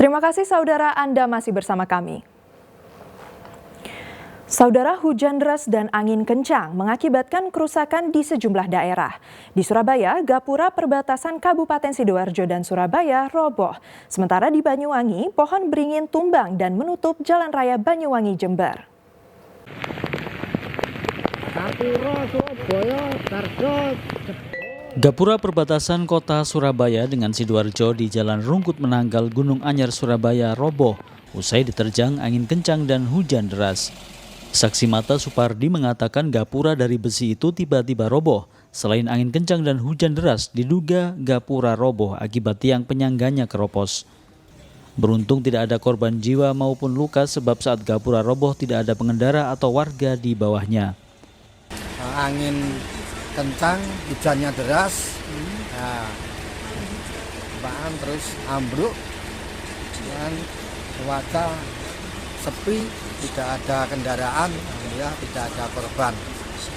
Terima kasih saudara, Anda masih bersama kami. Saudara, hujan deras dan angin kencang mengakibatkan kerusakan di sejumlah daerah. Di Surabaya, gapura perbatasan Kabupaten Sidoarjo dan Surabaya roboh. Sementara di Banyuwangi, pohon beringin tumbang dan menutup Jalan Raya Banyuwangi Jember. Gapura perbatasan kota Surabaya dengan Sidoarjo di Jalan Rungkut Menanggal Gunung Anyar Surabaya roboh usai diterjang angin kencang dan hujan deras. Saksi mata Supardi mengatakan gapura dari besi itu tiba-tiba roboh. Selain angin kencang dan hujan deras, diduga gapura roboh akibat tiang penyangganya keropos. Beruntung tidak ada korban jiwa maupun luka sebab saat gapura roboh tidak ada pengendara atau warga di bawahnya. Angin kencang, hujannya deras, terus ambruk, dan cuaca sepi, tidak ada kendaraan, alhamdulillah tidak ada korban.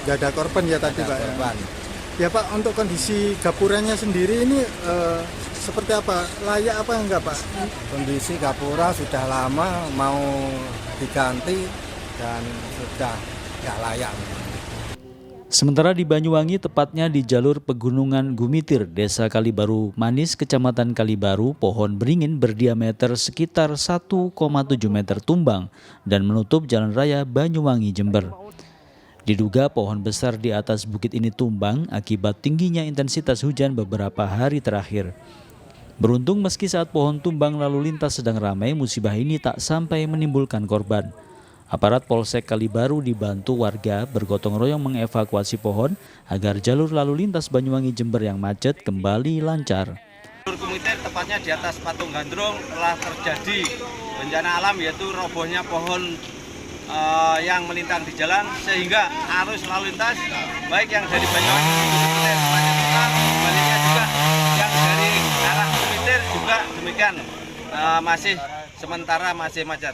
Tidak ada korban ya tadi Pak? Korban. Ya Pak, untuk kondisi gapuranya sendiri ini seperti apa? Layak apa enggak Pak? Kondisi gapura sudah lama mau diganti dan sudah tidak layak. Sementara di Banyuwangi, tepatnya di jalur pegunungan Gumitir, Desa Kalibaru Manis, Kecamatan Kalibaru, pohon beringin berdiameter sekitar 1,7 meter tumbang dan menutup Jalan Raya Banyuwangi Jember. Diduga pohon besar di atas bukit ini tumbang akibat tingginya intensitas hujan beberapa hari terakhir. Beruntung meski saat pohon tumbang lalu lintas sedang ramai, musibah ini tak sampai menimbulkan korban. Aparat Polsek Kalibaru dibantu warga bergotong royong mengevakuasi pohon agar jalur lalu lintas Banyuwangi Jember yang macet kembali lancar. Jalur Gumitir tepatnya di atas Patung Gandrung telah terjadi bencana alam yaitu robohnya pohon yang melintang di jalan sehingga arus lalu lintas baik yang dari Banyuwangi Gumitir sepanjang total, sebaliknya juga yang dari arah Gumitir juga demikian sementara masih macet.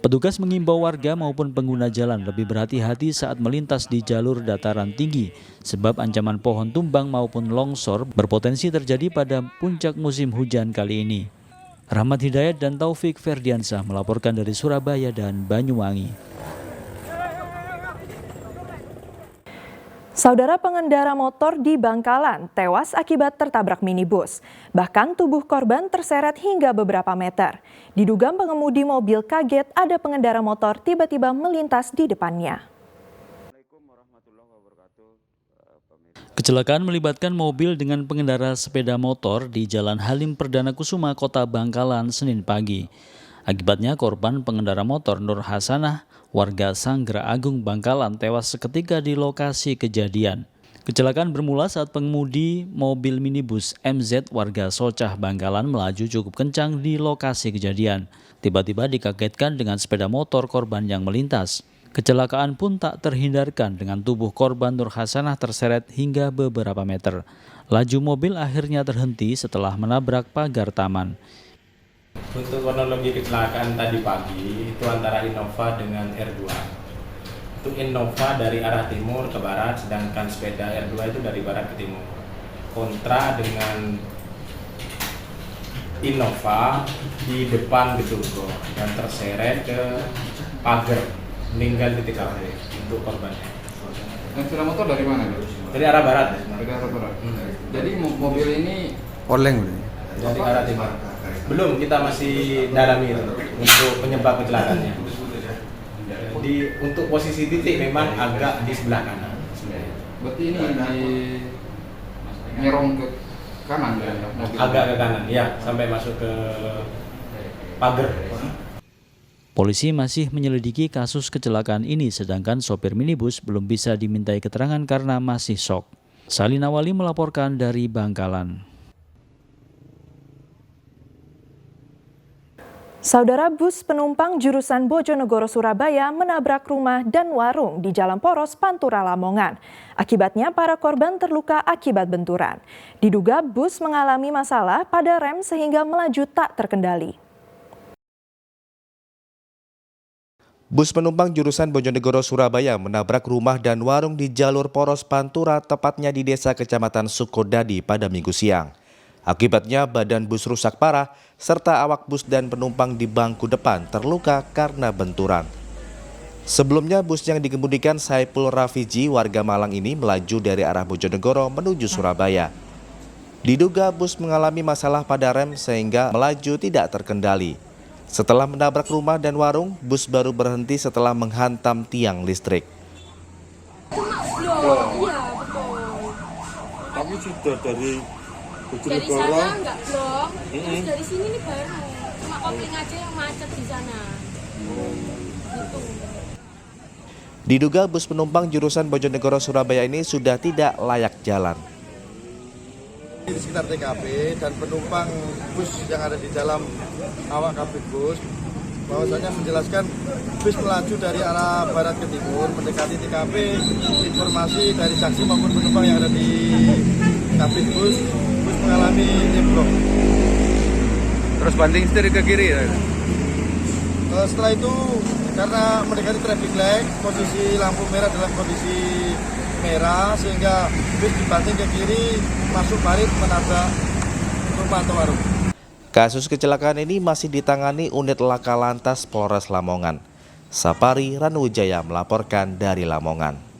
Petugas mengimbau warga maupun pengguna jalan lebih berhati-hati saat melintas di jalur dataran tinggi sebab ancaman pohon tumbang maupun longsor berpotensi terjadi pada puncak musim hujan kali ini. Rahmat Hidayat dan Taufik Ferdiansah melaporkan dari Surabaya dan Banyuwangi. Saudara, pengendara motor di Bangkalan tewas akibat tertabrak minibus. Bahkan tubuh korban terseret hingga beberapa meter. Diduga pengemudi mobil kaget ada pengendara motor tiba-tiba melintas di depannya. Kecelakaan melibatkan mobil dengan pengendara sepeda motor di Jalan Halim Perdana Kusuma, Kota Bangkalan, Senin pagi. Akibatnya korban pengendara motor Nur Hasanah, warga Sanggera Agung Bangkalan tewas seketika di lokasi kejadian. Kecelakaan bermula saat pengemudi mobil minibus MZ warga Socah Bangkalan melaju cukup kencang di lokasi kejadian. Tiba-tiba dikagetkan dengan sepeda motor korban yang melintas. Kecelakaan pun tak terhindarkan dengan tubuh korban Nur Hasanah terseret hingga beberapa meter. Laju mobil akhirnya terhenti setelah menabrak pagar taman. Untuk kronologi kecelakaan tadi pagi itu antara Innova dengan R2. Itu Innova dari arah timur ke barat, sedangkan sepeda R2 itu dari barat ke timur. Kontra dengan Innova di depan Geturgo dan terseret ke pagar, meninggal di TKP untuk korbannya. Yang sepeda motor dari mana? Dari arah barat. Dari arah barat. Jadi mobil ini Oleng. Dari arah timur. Belum, kita masih dalami itu untuk penyebab kecelakaannya. Untuk posisi titik memang agak di sebelah kanan. berarti ini nyerong ke kanan ya? Agak ke kanan, ya, sampai masuk ke pagar. Polisi masih menyelidiki kasus kecelakaan ini sedangkan sopir minibus belum bisa dimintai keterangan karena masih syok. Salina Wali melaporkan dari Bangkalan. Saudara, bus penumpang jurusan Bojonegoro Surabaya menabrak rumah dan warung di Jalan Poros Pantura Lamongan. Akibatnya para korban terluka akibat benturan. Diduga bus mengalami masalah pada rem sehingga melaju tak terkendali. Bus penumpang jurusan Bojonegoro Surabaya menabrak rumah dan warung di jalur Poros Pantura, tepatnya di Desa Kecamatan Sukodadi pada Minggu siang. Akibatnya badan bus rusak parah serta awak bus dan penumpang di bangku depan terluka karena benturan. Sebelumnya bus yang dikemudikan Saipul Rafiji warga Malang ini melaju dari arah Bojonegoro menuju Surabaya. Diduga bus mengalami masalah pada rem sehingga melaju tidak terkendali. Setelah menabrak rumah dan warung, bus baru berhenti setelah menghantam tiang listrik. Tapi sudah dari Dari sana nggak blok, terus dari sini nih baru. Cuma kopling aja yang macet di sana. Gitu. Diduga bus penumpang jurusan Bojonegoro Surabaya ini sudah tidak layak jalan. Di sekitar TKP dan penumpang bus yang ada di dalam awak kabin bus bahwasanya menjelaskan bus melaju dari arah barat ke timur mendekati TKP. Informasi dari saksi maupun penumpang yang ada di kabin bus mengalami remblong. terus banting setir ke kiri ya? Setelah itu karena mendekati traffic light, posisi lampu merah dalam kondisi merah sehingga bus dibanting ke kiri masuk parit menabrak rumah atau warung. Kasus kecelakaan ini masih ditangani unit Laka Lantas Polres Lamongan. Sapari Ranuwijaya melaporkan dari Lamongan.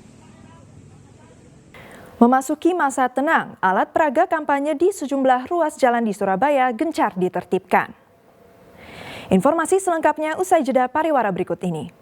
Memasuki masa tenang, alat peraga kampanye di sejumlah ruas jalan di Surabaya gencar ditertibkan. Informasi selengkapnya usai jeda pariwara berikut ini.